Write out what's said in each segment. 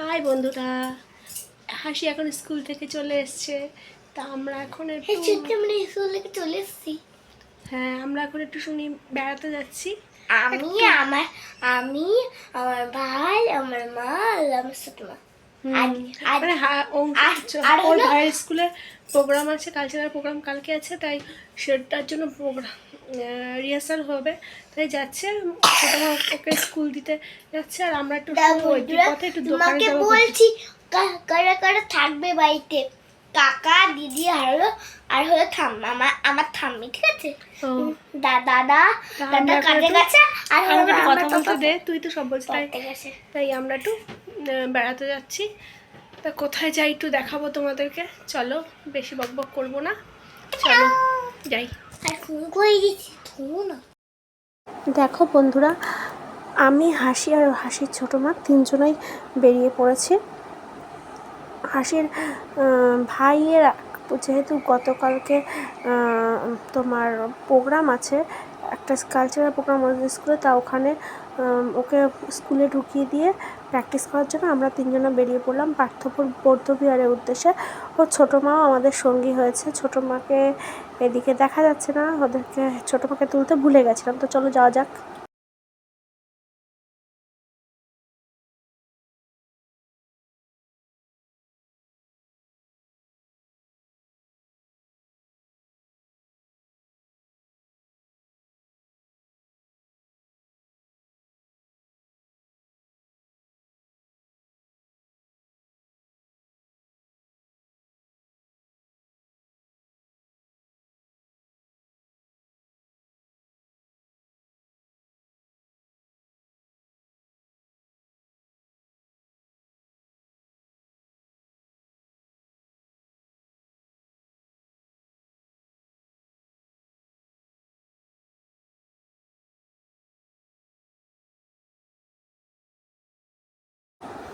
High বন্ধুরা, হাসি এখন স্কুল থেকে চলে এসছে। তা আমরা এখন একটু স্কুল থেকে চলে এসেছি। হ্যাঁ, আমরা এখন একটু শুনি বেড়াতে যাচ্ছি। আমি আমার ভাই, আমার মা আর আমার ছোট মা। ওর ভাইয়ের স্কুলে প্রোগ্রাম আছে, কালচারাল প্রোগ্রাম কালকে আছে, তাই সেটার জন্য রিহার্সাল হবে, তাই যাচ্ছে। ছোট মা ওকে স্কুল দিতে যাচ্ছে, আর আমরা একটু পথে একটু দোকানে যাবো বলছি। কারা কারা থাকবে বাড়িতে? কাকা, দিদি আর হলো ঠাম্মা, আমার ঠাম্মি, ঠিক আছে? দাদা কাজে গেছে। আর কথা বলতে দে, তুই তো সব বলছিস। তাই আমরা একটু বেড়াতে যাচ্ছি। তা কোথায় যাই একটু দেখাবো তোমাদেরকে, চলো, বেশি বকবক করবো না, চলো যাই। দেখো বন্ধুরা, আমি হাসি আর হাসির ছোটো মা তিনজনেই বেরিয়ে পড়েছি। হাসির ভাইয়ের যেহেতু গতকালকে তোমার প্রোগ্রাম আছে, একটা কালচারাল প্রোগ্রাম আমাদের স্কুলে, তা ওখানে ওকে স্কুলে ঢুকিয়ে দিয়ে প্র্যাকটিস করার জন্য আমরা তিনজনে বেরিয়ে পড়লাম পার্থপুর বৌদ্ধবিহারের উদ্দেশ্যে। ওর ছোটো মাও আমাদের সঙ্গী হয়েছে। ছোটো মাকে এদিকে দেখা যাচ্ছে না, ওদেরকে ছোটো মাকে তুলতে ভুলে গেছিলাম। তো চলো যাওয়া যাক।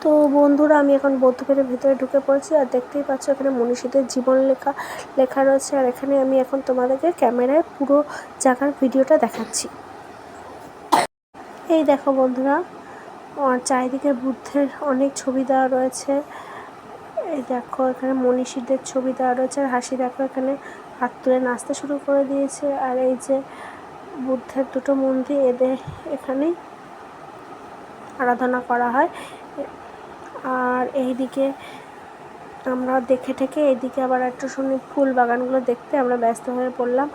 তো বন্ধুরা, আমি এখন বৌদ্ধবিহারের ভিতরে ঢুকে পড়েছি, আর দেখতেই পাচ্ছ এখানে মনীষীদের জীবন লেখা রয়েছে। আর এখানে আমি এখন তোমাদেরকে ক্যামেরায় পুরো জায়গার ভিডিওটা দেখাচ্ছি। এই দেখো বন্ধুরা, চারিদিকে বুদ্ধের অনেক ছবি দেওয়া রয়েছে। এই দেখো এখানে মনীষীদের ছবি দেওয়া রয়েছে। আর হাসি দেখো এখানে হাত তুলে নাচতে শুরু করে দিয়েছে। আর এই যে বুদ্ধের দুটো মন্দির, এদের এখানেই আরাধনা করা হয়। আর এইদিকে আমরা দেখে ঠেকে এইদিকে আবার একটু শুনি ফুল বাগানগুলো দেখতে আমরা ব্যস্ত হয়ে পড়লাম।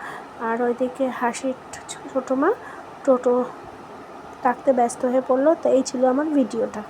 আর ওইদিকে হাসির ছোটো মা টোটো ডাকতে ব্যস্ত হয়ে পড়লো। তো এই ছিল আমার ভিডিওটা।